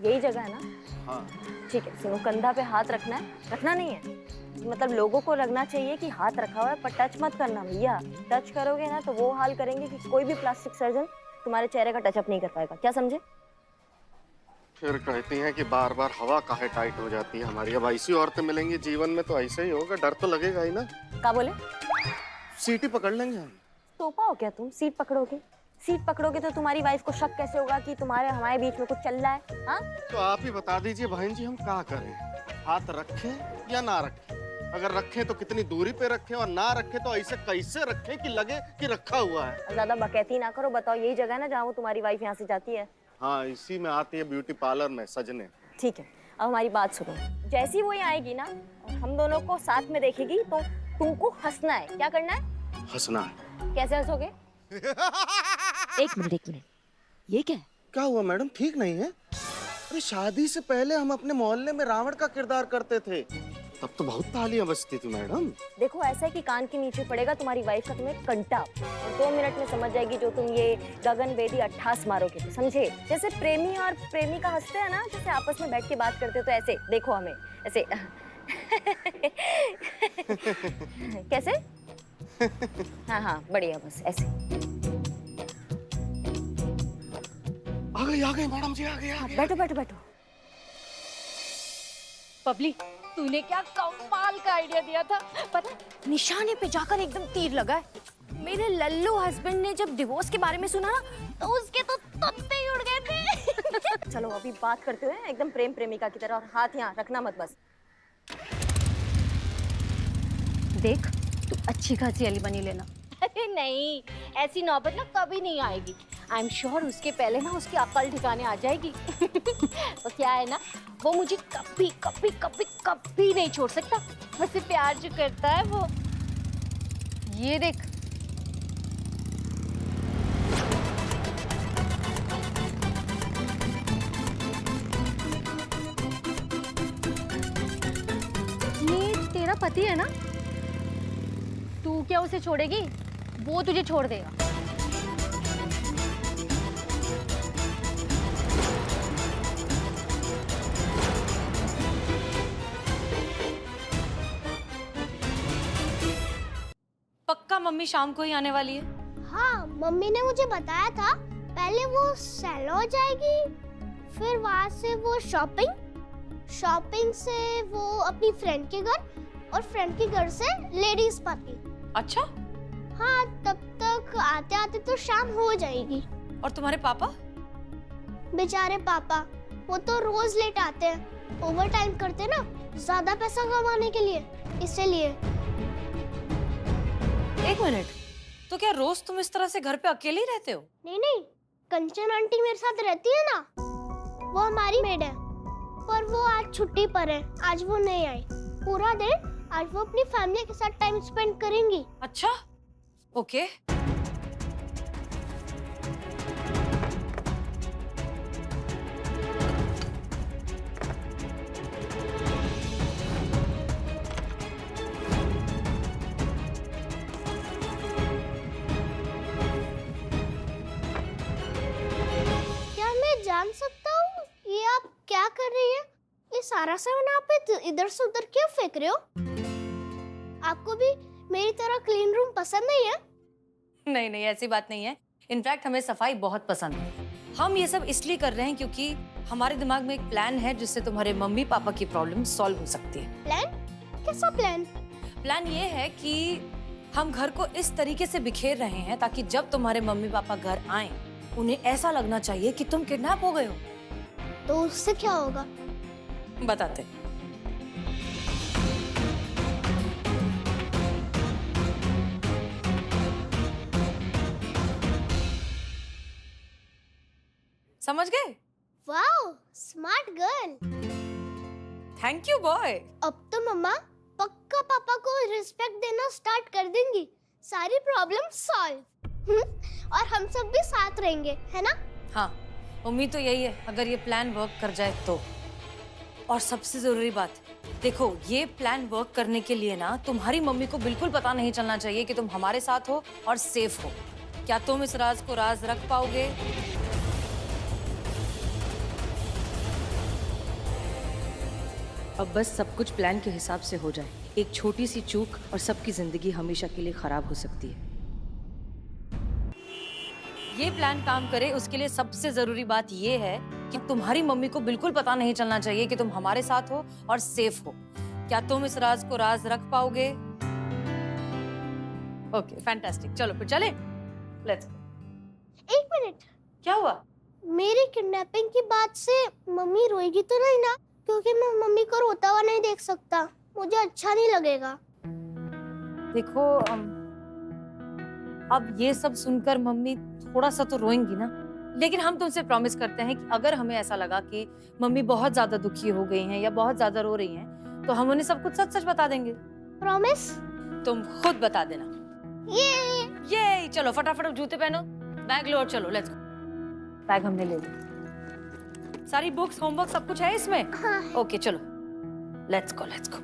यही जगह है ना? हाँ। ठीक है सुनो, कंधा पे हाथ रखना है, रखना नहीं है मतलब लोगों को लगना चाहिए कि हाथ रखा हुआ है, पर टच मत करना भैया। टच करोगे ना तो वो हाल करेंगे कि कोई भी प्लास्टिक सर्जन तुम्हारे चेहरे का टचअप नहीं कर पाएगा, क्या समझे? फिर कहती हैं कि बार बार हवा काहे टाइट हो जाती है हमारी। अब ऐसी औरतें मिलेंगी जीवन में तो ऐसे ही होगा, डर तो लगेगा ही ना। क्या बोले? सीट ही पकड़ लेंगे हम। तोपा हो क्या तुम? सीट पकड़ोगे? सीट पकड़ोगे तो तुम्हारी वाइफ को शक कैसे होगा कि तुम्हारे हमारे बीच में कुछ चल रहा है? हाँ, तो आप ही बता दीजिए बहन जी, हम क्या करें? हाथ रखें या ना रखें? अगर रखें तो कितनी दूरी पे रखें, और ना रखें तो ऐसे कैसे रखें कि लगे कि रखा हुआ है। ज्यादा बकैती ना करो। बताओ, यही जगह है ना जहाँ वो तुम्हारी वाइफ यहाँ से जाती है? हाँ, इसी में आती है ब्यूटी पार्लर में सजने। ठीक है, अब हमारी बात सुनो। जैसी वो यहाँ आएगी ना और हम दोनों को साथ में देखेगी तो तुमको हंसना है। क्या करना है? हंसना। कैसे हंसोगे? एक मिनट, ये क्या है? क्या हुआ मैडम, ठीक नहीं है? अरे शादी से पहले हम अपने मोहल्ले में रावण का किरदार करते थे, तब तो बहुत तालियां बजती थी मैडम। देखो, ऐसा है कि कान के नीचे पड़ेगा तुम्हारी वाइफ का तुम्हें कंटा, और 2 मिनट में समझ जाएगी जो तुम ये गगन वेदी 28 मारोगे तो, समझे? जैसे प्रेमी और प्रेमिका हंसते हैं ना, जैसे आपस में बैठ के बात करते तो ऐसे देखो हमें, ऐसे। कैसे? हाँ हाँ बढ़िया, बस ऐसे। आ गई मैडम जी, आ गई। बैठो बैठो बैठो। पब्लिक, तूने क्या कमाल का आइडिया दिया था। पता, निशाने पे जाकर एकदम तीर लगा है। मेरे लल्लू हस्बैंड ने जब डिवोर्स के बारे में सुना ना तो उसके तो तत्ते ही उड़ गए थे। चलो अभी बात करते हुए एकदम प्रेम प्रेमिका की तरह, और हाथ यहाँ रखना मत बस। देख, तू अच्छी खासी अली बनी लेना। अरे नहीं, ऐसी नौबत ना कभी नहीं आएगी। आई एम श्योर उसके पहले ना उसकी अक्ल ठिकाने आ जाएगी। तो क्या है ना, वो मुझे कभी कभी कभी कभी नहीं छोड़ सकता। मुझसे प्यार जो करता है वो, ये देख। ये तेरा पति है ना? तू क्या उसे छोड़ेगी? वो तुझे छोड़ देगा। पक्का मम्मी शाम को ही आने वाली है? हाँ, मम्मी ने मुझे बताया था। पहले वो सैलो जाएगी, फिर वहाँ से वो शॉपिंग से वो अपनी फ्रेंड के घर, और फ्रेंड के घर से लेडीज पार्टी। अच्छा। हाँ, तब तक आते आते तो शाम हो जाएगी। और तुम्हारे पापा? बेचारे पापा, वो तो रोज लेट आते हैं, ओवर टाइम करते ना, ज्यादा पैसा कमाने के लिए, इसलिए। एक मिनट, तो क्या रोज तुम इस तरह से घर पे अकेले ही रहते हो? नहीं, कंचन आंटी मेरे साथ रहती है ना, वो हमारी मेड है, पर वो आज छुट्टी पर है, आज वो नहीं आई। पूरा दिन आज वो अपनी फैमिली के साथ टाइम स्पेंड करेंगी। अच्छा, ओके। क्या मैं जान सकता हूँ ये आप क्या कर रही है? ये सारा सामान आप इधर से उधर क्यों फेंक रहे हो? आपको भी मेरी तरह क्लीन रूम पसंद नहीं है? नहीं, ऐसी बात नहीं है। इनफैक्ट हमें सफाई बहुत पसंद है। हम ये सब इसलिए कर रहे हैं क्योंकि हमारे दिमाग में एक प्लान है जिससे तुम्हारे मम्मी पापा की प्रॉब्लम सॉल्व हो सकती है। प्लान? कैसा प्लान? प्लान ये है कि हम घर को इस तरीके से बिखेर रहे हैं ताकि जब तुम्हारे मम्मी पापा घर आएं, उन्हें ऐसा लगना चाहिए कि तुम किडनैप हो गए हो। तो उससे क्या होगा? बताते। समझ गए? Wow, smart girl. Thank you boy. अब तो मम्मा पक्का पापा को रिस्पेक्ट देना स्टार्ट कर देंगी। सारी प्रॉब्लम सॉल्व। और हम सब भी साथ रहेंगे, है ना? हाँ, उम्मीद तो यही है, अगर ये प्लान वर्क कर जाए तो। और सबसे जरूरी बात, देखो ये प्लान वर्क करने के लिए ना तुम्हारी मम्मी को बिल्कुल पता नहीं चलना चाहिए कि तुम हमारे साथ हो और सेफ हो। क्या तुम इस राज को राज रख पाओगे? अब बस सब कुछ प्लान के हिसाब से हो जाए। एक छोटी सी चूक और सबकी जिंदगी हमेशा के लिए खराब हो सकती है। ये प्लान काम करे उसके लिए सबसे जरूरी बात ये है कि तुम्हारी मम्मी को बिल्कुल पता नहीं चलना चाहिए कि तुम हमारे साथ हो और सेफ हो। क्या तुम इस राज को राज रख पाओगे? Okay, fantastic. चलो फिर चले, लेट्स गो। 1 मिनट, क्या हुआ? मेरी किडनैपिंग की बात से मम्मी रोएगी तो नहीं ना? क्योंकि मैं मम्मी को रोता हुआ नहीं देख सकता, मुझे अच्छा नहीं लगेगा। देखो अब ये सब सुनकर मम्मी थोड़ा सा तो रोएंगी ना, लेकिन हम तुमसे प्रॉमिस करते हैं कि अगर हमें ऐसा लगा कि मम्मी बहुत ज्यादा दुखी हो गई हैं या बहुत ज्यादा रो रही हैं, तो हम उन्हें सब कुछ सच सच बता देंगे। प्रॉमिस? तुम खुद बता देना। ये चलो फटाफट जूते पहनो, बैग लो और चलो, लेट्स गो। बैग हमने ले लिया, सारी बुक्स, होमवर्क सब कुछ है इसमें? हाँ। ओके चलो, लेट्स गो लेट्स गो।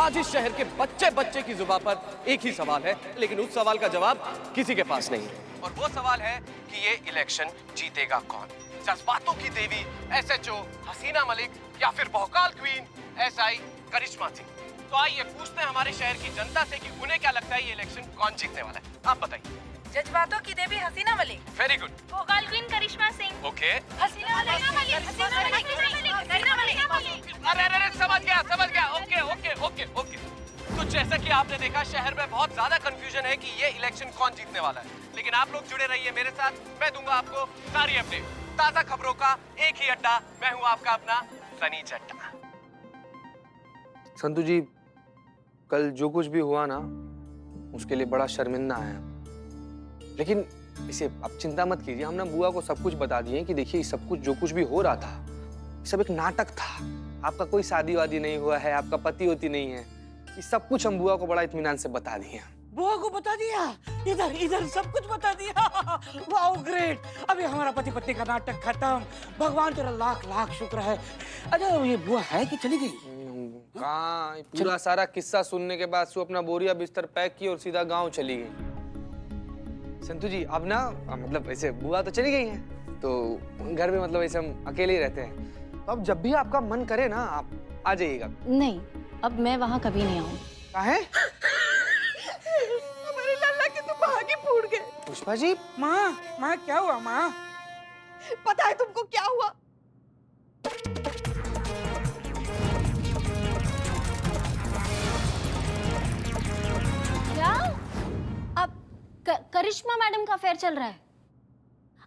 आज इस शहर के बच्चे बच्चे की जुबान पर एक ही सवाल है, लेकिन उस सवाल का जवाब किसी के पास नहीं है। और वो सवाल है कि ये इलेक्शन जीतेगा कौन? जज्बातों की देवी एसएचओ हसीना मलिक या फिर भौकाल क्वीन एसआई करिश्मा सिंह? तो आइए पूछते हैं हमारे शहर की जनता से कि उन्हें क्या लगता है ये इलेक्शन कौन जीतने वाला है। आप बताइए। जज्बातों की देवी हसीना मलिक। Very good. भोकाल क्वीन करिश्मा सिंह। ओके। हसीना मलिक। अरे समझ गया। Okay okay okay okay. तो जैसा कि आपने देखा, शहर में बहुत ज्यादा कंफ्यूजन है कि ये इलेक्शन कौन जीतने वाला है, लेकिन आप लोग जुड़े रहिए मेरे साथ, मैं दूंगा आपको सारी अपडेट, ताजा खबरों का एक ही अड्डा। मैं हूं आपका अपना सनी चट्टा। संतू जी, कल जो कुछ भी हुआ ना, उसके लिए बड़ा शर्मिंदा है, लेकिन इसे अब चिंता मत कीजिए। हमने बुआ को सब कुछ बता दिए कि देखिए सब कुछ जो कुछ भी हो रहा था, सब एक नाटक था। आपका कोई शादी वादी नहीं हुआ है, आपका पति होती नहीं है, ये सब कुछ हम बुआ को बड़ा इत्मीनान से बता दिए। बुआ को बता दिया? इधर सब कुछ बता दिया। Wow great. अभी हमारा पति पत्नी का नाटक खत्म। भगवान तेरा लाख लाख शुक्र है। अच्छा ये बुआ है कि चली गई? कहाँ, पूरा सारा किस्सा सुनने के बाद सु अपना बोरिया बिस्तर पैक की और सीधा गांव चली गई। संतू जी अब ना, मतलब ऐसे बुआ तो चली गई हैं, तो घर में मतलब ऐसे हम अकेले ही रहते हैं, तो अब जब भी आपका मन करे ना, आप आ जाइएगा। नहीं, अब मैं वहाँ कभी नहीं आऊँ। काहे? हमारे लल्ला के तो भागे फूट गए। पुष्पा जी। माँ क्या हुआ माँ? पता है तुमको क्या हुआ? क्या? अब करिश्मा मैडम का अफेयर चल रहा है?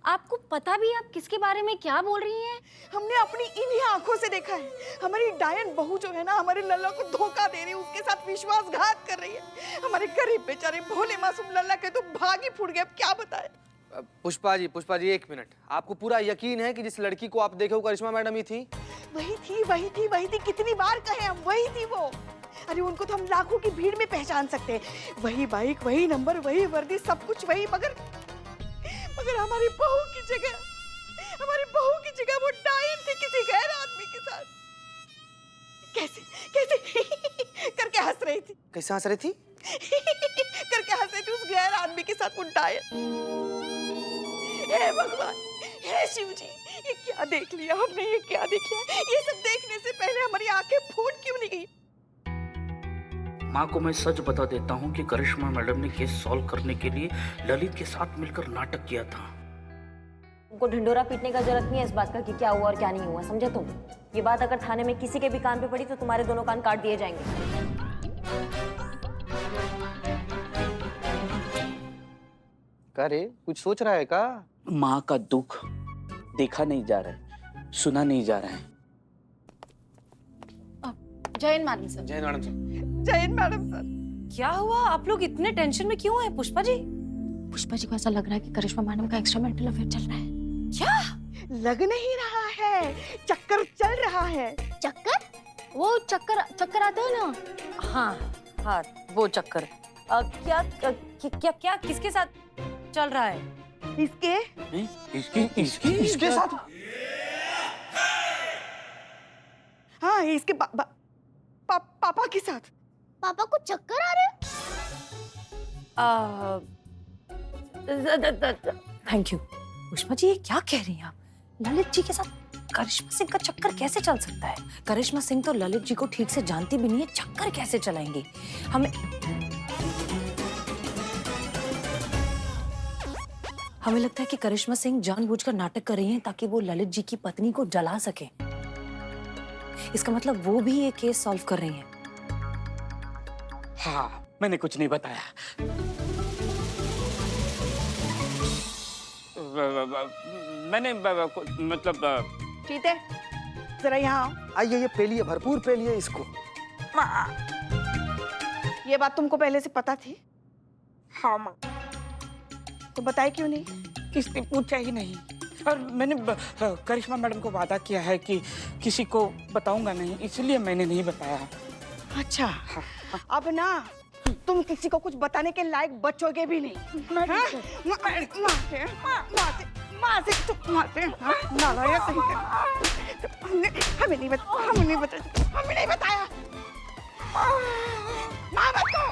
आपको पता भी है आप किसके बारे में क्या बोल रही हैं? हमने अपनी इन्हीं आंखों से देखा है। हमारी डायन बहू जो है ना, हमारे लल्ला को धोखा दे रही है, उसके साथ विश्वासघात कर रही है। हमारे गरीब बेचारे भोले मासूम लल्ला के तो भाग ही फूट गए। अब क्या बताएं? पुष्पा जी 1 मिनट। आपको पूरा यकीन है कि जिस लड़की को आप देखे वो करिश्मा मैडम ही थी? वही थी। कितनी बार कहे हम, वही थी वो। अरे उनको तो हम लाखों की भीड़ में पहचान सकते हैं। वही बाइक, वही नंबर, वही वर्दी, सब कुछ वही। मगर हमारी बहू की जगह वो डायन थी किसी गैर आदमी के साथ। कैसे करके हंस रही थी। कैसे हंस रही थी? करके हंस रही थी उस गैर आदमी के साथ वो डायन। हे भगवान, हे शिव जी, ये क्या देख लिया हमने, ये क्या देख लिया? ये सब देखने से पहले हमारी आंखें फूट क्यों नहीं गई? माँ को मैं सच बता देता हूँ कि करिश्मा मैडम ने केस सॉल्व करने के लिए ललित के साथ मिलकर नाटक किया था। तुमको ढिंडोरा पीटने का जरूरत नहीं है इस बात का कि क्या हुआ और क्या नहीं हुआ, समझे तुम? ये बात अगर थाने में किसी के भी कान पे पड़ी तो तुम्हारे दोनों कान काट दिए जाएंगे। क्या रे, कुछ सोच रहा है का? माँ का दुख देखा नहीं जा रहा है, सुना नहीं जा रहा है। जयन मैडम सर। जय मैडम जी। जयन मैडम सर। क्या हुआ? आप लोग इतने टेंशन में क्यों हैं पुष्पा जी? पुष्पा जी को ऐसा लग रहा है कि करिश्मा मैडम का एक्स्ट्रा मैरिटल अफेयर चल रहा है। क्या? लग नहीं रहा है, चक्कर चल रहा है। चक्कर? वो चक्कर आते हैं ना। हाँ, वो चक्कर। क्या किसके साथ चल रहा है? इसके साथ? हाँ, इसके पापा के साथ। पापा को चक्कर आ रहे हैं? Thank you. पुष्पा जी ये क्या कह रही हैं आप? ललित जी के साथ करिश्मा सिंह का चक्कर कैसे चल सकता है? करिश्मा सिंह तो ललित जी को ठीक से जानती भी नहीं है, चक्कर कैसे चलाएंगी? हमें लगता है कि करिश्मा सिंह जानबूझकर नाटक कर रही हैं ताकि वो ललित जी की पत्नी को जला सके। इसका मतलब वो भी ये केस सॉल्व कर रही हैं। हाँ, मैंने कुछ नहीं बताया। मैंने मतलब चीते, जरा यहाँ आओ। आइए, ये पे लिए, भरपूर पे लिए इसको। माँ, ये बात तुमको पहले से पता थी? हाँ माँ, तो बताई क्यों नहीं? किसने पूछा ही नहीं। और मैंने करिश्मा मैडम को वादा किया है कि किसी को बताऊंगा नहीं, इसलिए मैंने नहीं बताया। अच्छा, अब ना तुम किसी को कुछ बताने के लायक बचोगे भी नहीं। हाँ? माँ से, नालायक कहीं का। हमें नहीं बताया। माँ बच्चों,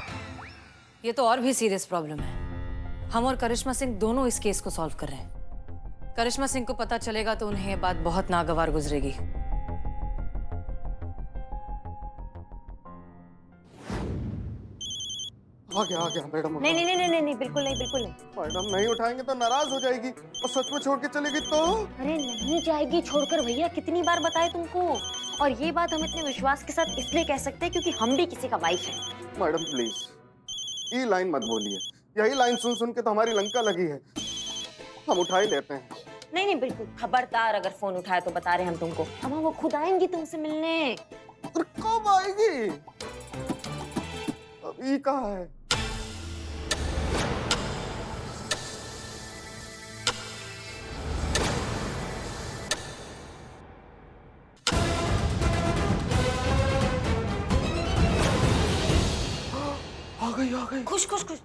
ये तो और भी सीरियस प्रॉब्लम है। हम और करिश्मा सिंह दोनों इस केस को सॉल्व कर रहे हैं। करिश्मा सिंह को पता चलेगा तो उन्हें ये बात बहुत नागवार गुजरेगी। आ गया मैडम। नहीं नहीं नहीं नहीं नहीं, बिल्कुल नहीं, बिल्कुल नहीं। मैडम नहीं उठाएंगे तो नाराज हो जाएगी, और सच में छोड़ के चलेगी तो? अरे नहीं जाएगी छोड़कर भैया, कितनी बार बताए तुमको। और ये बात हम इतने विश्वास के साथ इसलिए कह सकते हैं क्योंकि हम भी किसी का वाइफ है। मैडम प्लीज ये लाइन मत बोलिए, यही लाइन सुन सुन के तो हमारी लंका लगी है। हम उठा ही लेते हैं। नहीं नहीं बिल्कुल खबरदार, अगर फोन उठाए तो बता रहे हम तुमको। अम्मा वो खुद आएंगी तुमसे मिलने। और कब आएगी? अभी कहाँ है? आ गई। खुश खुश खुश।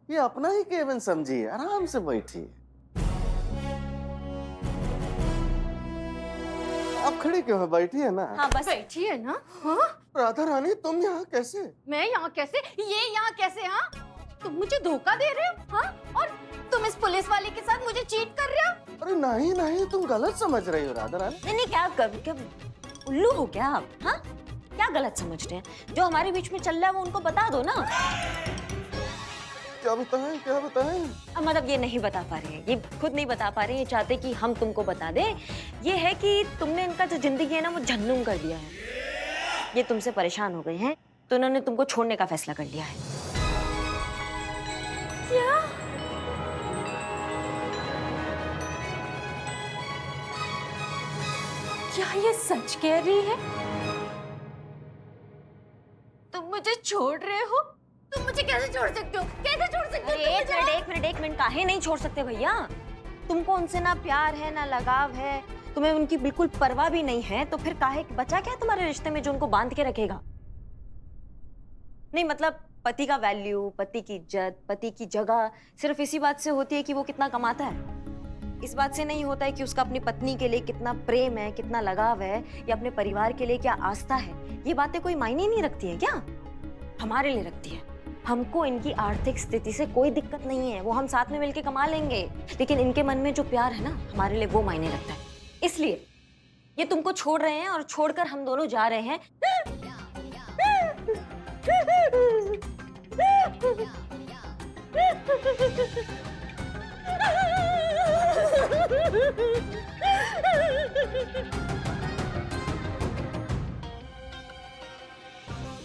ये अपना ही केबिन समझिए, आराम से बैठिए। आप खड़ी क्यों है? बैठिए ना। हाँ बस बैठी है ना। हाँ राधा रानी तुम यहाँ कैसे? मैं यहाँ कैसे, ये यहाँ कैसे? हाँ तुम मुझे धोखा दे रहे हो? हाँ और तुम इस पुलिस वाले के साथ मुझे चीट कर रहे हो? अरे नहीं नहीं, तुम गलत समझ रही हो राधा रानी। नहीं नहीं, क्या उल्लू हो क्या आप? हाँ क्या गलत समझ रहे हैं? जो हमारे बीच में चल रहा है वो उनको बता दो ना। क्या बताएं? अब मतलब ये नहीं बता पा रहे हैं, ये खुद नहीं बता पा रहे हैं, ये चाहते कि हम तुमको बता दें। ये है कि तुमने इनका जो जिंदगी है ना वो झन्नूम कर दिया है। ये तुमसे परेशान हो गए हैं तो उन्होंने तुमको छोड़ने का फैसला कर लिया है। क्या ये सच कह रही है? तुम मुझे छोड़ रहे हो? तुम मुझे कैसे छोड़ सकते हो? कैसे छोड़ सकते हो? एक मिनट काहे नहीं छोड़ सकते भैया? तुमको उनसे ना प्यार है ना लगाव है, तुम्हें उनकी बिल्कुल परवाह भी नहीं है, तो फिर काहे बचा क्या तुम्हारे रिश्ते में जो उनको बांध के रखेगा? नहीं मतलब पति का वैल्यू, पति की इज्जत, पति की जगह सिर्फ इसी बात से होती है कि वो कितना कमाता है। इस बात से नहीं होता है कि उसका अपनी पत्नी के लिए कितना प्रेम है, कितना लगाव है, या अपने परिवार के लिए क्या आस्था है। ये बातें कोई मायने नहीं रखती है क्या? हमारे लिए रखती है। हमको इनकी आर्थिक स्थिति से कोई दिक्कत नहीं है, वो हम साथ में मिलके कमा लेंगे, लेकिन इनके मन में जो प्यार है ना, हमारे लिए वो मायने रखता है। इसलिए ये तुमको छोड़ रहे हैं और छोड़कर हम दोनों जा रहे हैं।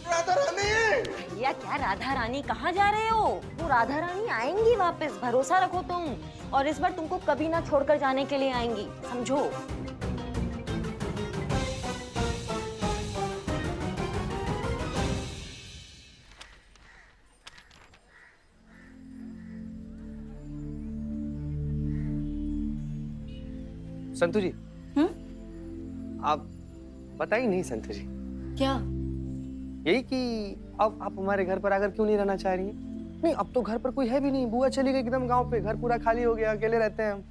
राधा रानी! भैया क्या राधा रानी, कहाँ जा रहे हो? वो राधा रानी आएंगी वापस, भरोसा रखो तुम। और इस बार तुमको कभी ना छोड़कर जाने के लिए आएंगी, समझो। संतू जी। आप बताइए नहीं संतू जी। क्या? यही कि अब आप हमारे घर पर आकर क्यों नहीं रहना चाह रही हैं? नहीं अब तो घर पर कोई है भी नहीं, बुआ चली गई एकदम गांव पे, घर पूरा खाली हो गया, अकेले रहते हैं हम,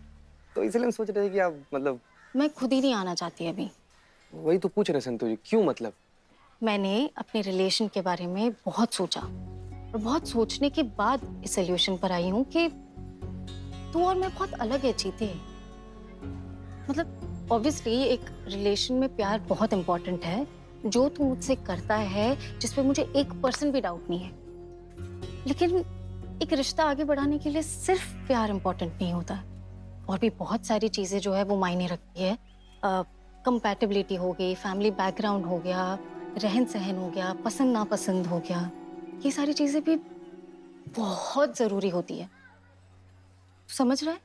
तो इसलिए हम सोच रहे थे कि आप मतलब। मैं खुद ही नहीं आना चाहती अभी। वही तो पूछ रहे संतू जी, क्यों मतलब? मैंने अपने रिलेशन के बारे में बहुत सोचा और बहुत सोचने के बाद इस सोल्यूशन पर आई हूँ कि तू और मैं बहुत अलग है जीते। मतलब ऑब्वियसली एक रिलेशन में प्यार बहुत इंपॉर्टेंट है। जो तू मुझसे करता है जिस पे मुझे 1% भी डाउट नहीं है, लेकिन एक रिश्ता आगे बढ़ाने के लिए सिर्फ प्यार इंपॉर्टेंट नहीं होता, और भी बहुत सारी चीजें जो है वो मायने रखती है। कंपैटिबिलिटी हो गई, फैमिली बैकग्राउंड हो गया, रहन सहन हो गया, पसंद नापसंद हो गया, ये सारी चीजें भी बहुत जरूरी होती है। समझ रहा है?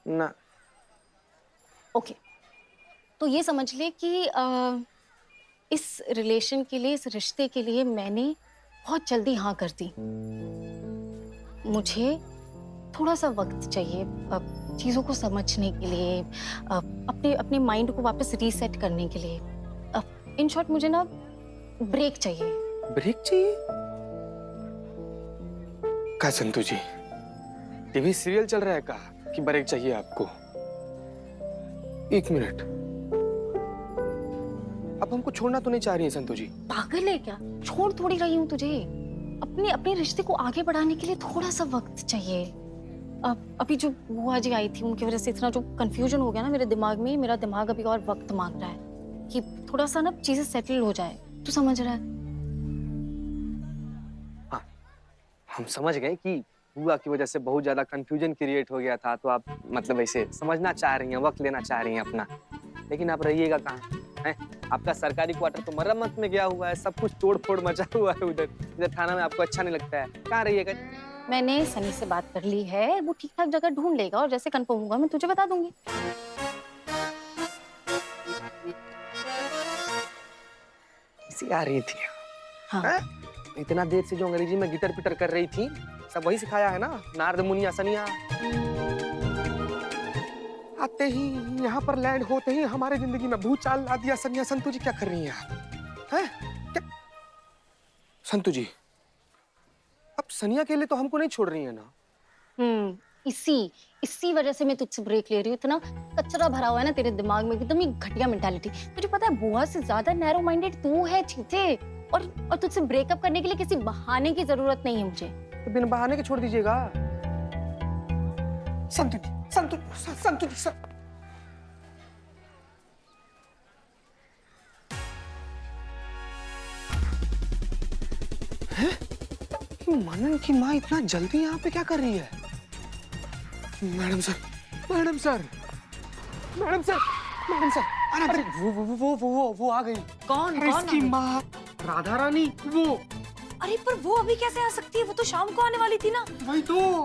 ना। ओके, तो ये समझ ले कि इस रिलेशन के लिए, इस रिश्ते के लिए मैंने बहुत जल्दी हाँ कर दी। मुझे थोड़ा सा वक्त चाहिए चीज़ों को समझने के लिए, अपने अपने माइंड को वापस रीसेट करने के लिए। इन शॉर्ट मुझे ना ब्रेक चाहिए। ब्रेक चाहिए? का संतु जी, टीवी सीरियल चल रहा है का कि ब्रेक चाहिए आपको? 1 मिनट, अब हमको छोड़ना तो नहीं चाह रही है संतु जी? पागल है क्या? छोड़ थोड़ी रही हूँ तुझे। अपने अपने रिश्ते को आगे बढ़ाने के लिए थोड़ा सा वक्त चाहिए। अभी जो बुआ जी आई थी उनकी वजह से इतना जो कंफ्यूजन हो गया ना मेरे दिमाग में, मेरा दिमाग अभी और वक्त मांग रहा है कि थोड़ा सा ना चीजें सेटल हो जाए। तू समझ रहा है? हाँ, हम समझ गए कि बुआ की वजह से बहुत ज्यादा कंफ्यूजन क्रिएट हो गया था, तो आप मतलब ऐसे समझना चाह रही हैं, वक्त लेना चाह रही हैं अपना। लेकिन आप रहिएगा कहाँ हैं? आपका सरकारी क्वार्टर तो मरम्मत में गया हुआ है, सब कुछ तोड़ फोड़ मचा हुआ है उधर। इधर थाना में आपको अच्छा नहीं लगता है, कहाँ रहिएगा? मैंने सनी से बात कर ली है, वो ठीक ठाक जगह ढूंढ लेगा और जैसे कंफर्म होगा मैं तुझे बता दूंगी। आ रही थी। हाँ। है? इतना देर से जो अंग्रेजी में गिटर पिटर कर रही थी, सब वही सिखाया है ना? नारद मुनिया सनिया। आते ही यहाँ पर लैंड होते ही हमारे जिंदगी में भूचाल ला दिया। सनिया, संतु जी क्या कर रही हैं आप? हैं? क्या? संतु जी, अब सनिया के लिए तो हमको नहीं छोड़ रही है ना? इसी वजह से मैं तुझसे ब्रेक ले रही हूँ। इतना कचरा भरा हुआ है ना तेरे दिमाग में, एकदम ही घटिया मेंटालिटी। तुझे पता है बुआ से ज्यादा नैरो माइंडेड तू है चीते, और तुझसे ब्रेकअप करने के लिए किसी बहाने की जरूरत नहीं है मुझे। तो बिन बहाने के छोड़ दीजिएगा। संतु जी, संतु जी, मनन की माँ इतना जल्दी यहाँ पे क्या कर रही है? Madam sir, madam sir, madam sir, madam sir, अरे वो आ गई। कौन? अरे इसकी माँ राधा रानी, वो। अरे पर वो अभी कैसे आ सकती है? वो तो शाम को आने वाली थी ना। वही तो।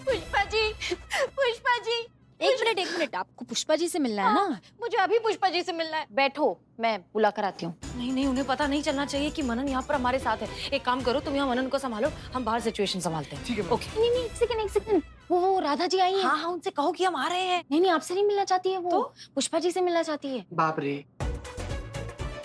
पुष्पा जी, पुष्पा जी, एक मिनट, आपको पुष्पा जी से मिलना है ना? मुझे अभी पुष्पा जी से मिलना है। बैठो, मैं बुला कर आती हूँ। नहीं, उन्हें पता नहीं चलना चाहिए कि मनन यहाँ पर हमारे साथ है। एक काम करो, तुम यहाँ मनन को संभालो, हम बाहर सिचुएशन संभालते हैं। ठीक है। ओके। नहीं, एक सेकंड। वो राधा जी आई है। हाँ, उनसे कहो कि हम आ रहे हैं। नहीं, आपसे नहीं मिलना चाहती है वो, तो? पुष्पा जी से मिलना चाहती है। बाप रे,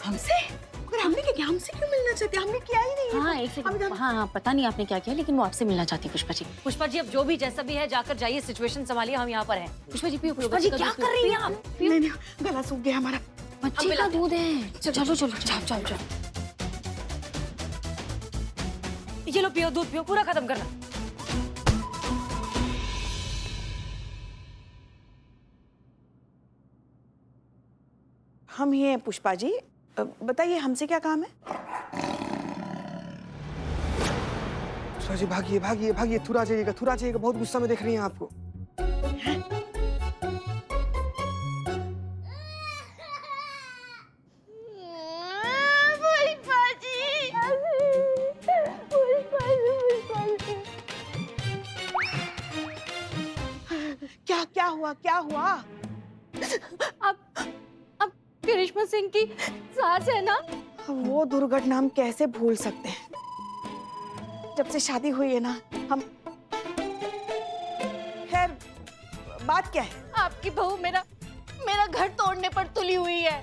हमसे? और हमने क्या किया? हमसे क्यों मिलना चाहते? हमने किया ही नहीं। हाँ, एक सेकंड। हाँ, पता नहीं आपने क्या किया, लेकिन वो आपसे मिलना चाहती है पुष्पा जी। पुष्पा जी, अब जो भी जैसा भी है जाकर जाइए, सिचुएशन संभालिए, हम यहाँ पर हैं। पुष्पा जी पियो। पुष्पा जी क्या कर रही हैं आप? नहीं, गला सूख गया हमारा। बच्चे का दूध है। चलो। चल। ये लो, पियो, दूध पियो, पूरा खत्म करना। हम ही हैं पुष्पा जी, बताइए हमसे क्या काम है? पुष्पा जी भागिए, थुरा जाइएगा, बहुत गुस्सा में देख रही हैं आपको। क्या हुआ? अब करिश्मा सिंह की सास है ना? वो दुर्घटना हम कैसे भूल सकते हैं? जब से शादी हुई है ना, हम। खैर, बात क्या है? आपकी बहू मेरा घर तोड़ने पर तुली हुई है।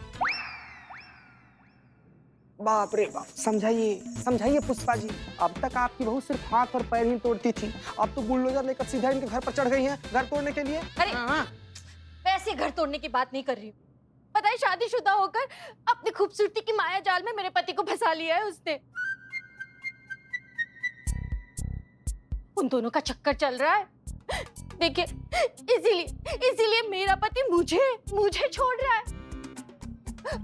बाप रे बाप, समझाइए पुष्पा जी। अब तक आपकी बहू सिर्फ हाथ और पैर ही तोड़ती थी, अब तो बुलडोजर लेकर सीधा इनके घर पर चढ़ गई हैं, घर तोड़ने के लिए। अरे वैसे घर तोड़ने की बात नहीं कर रही हूँ। पता है, शादीशुदा होकर अपनी खूबसूरती की माया जाल में मेरे पति को फंसा लिया है उसने। उन दोनों का चक्कर चल रहा है। देखिए, इसीलिए मेरा पति मुझे छोड़ रहा है।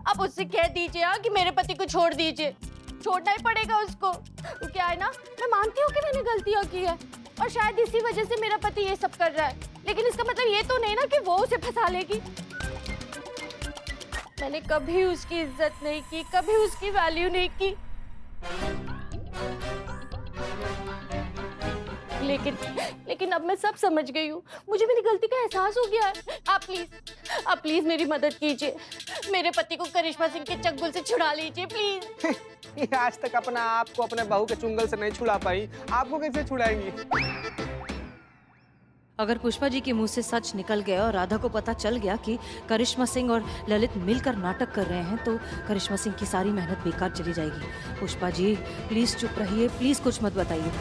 अब उससे कह दीजिए कि मेरे पति को छोड़ दीजिए, छोड़ना ही पड़ेगा उसको। तो क्या है ना, मैं मानती हूँ कि मैंने गलतियाँ की है और शायद इसी वजह से मेरा पति ये सब कर रहा है, लेकिन इसका मतलब ये तो नहीं ना कि वो उसे फंसा लेगी। मैंने कभी उसकी इज्जत नहीं की, कभी उसकी वैल्यू नहीं की, लेकिन अब मैं सब समझ गई हूँ। मुझे मेरी गलती का एहसास हो गया है। आप प्लीज मेरी मदद कीजिए। मेरे पति को करिश्मा सिंह के चंगुल से छुड़ा लीजिए प्लीज। ये आज तक अपना आप को अपने बहू के चुंगल से नहीं छुड़ा पाई, आपको कैसे छुड़ाएंगी? अगर पुष्पा जी के मुंह से सच निकल गया और राधा को पता चल गया कि करिश्मा सिंह और ललित मिलकर नाटक कर रहे हैं, तो करिश्मा सिंह की सारी मेहनत बेकार चली जाएगी। पुष्पा जी प्लीज चुप रहिए, प्लीज कुछ मत बताइए।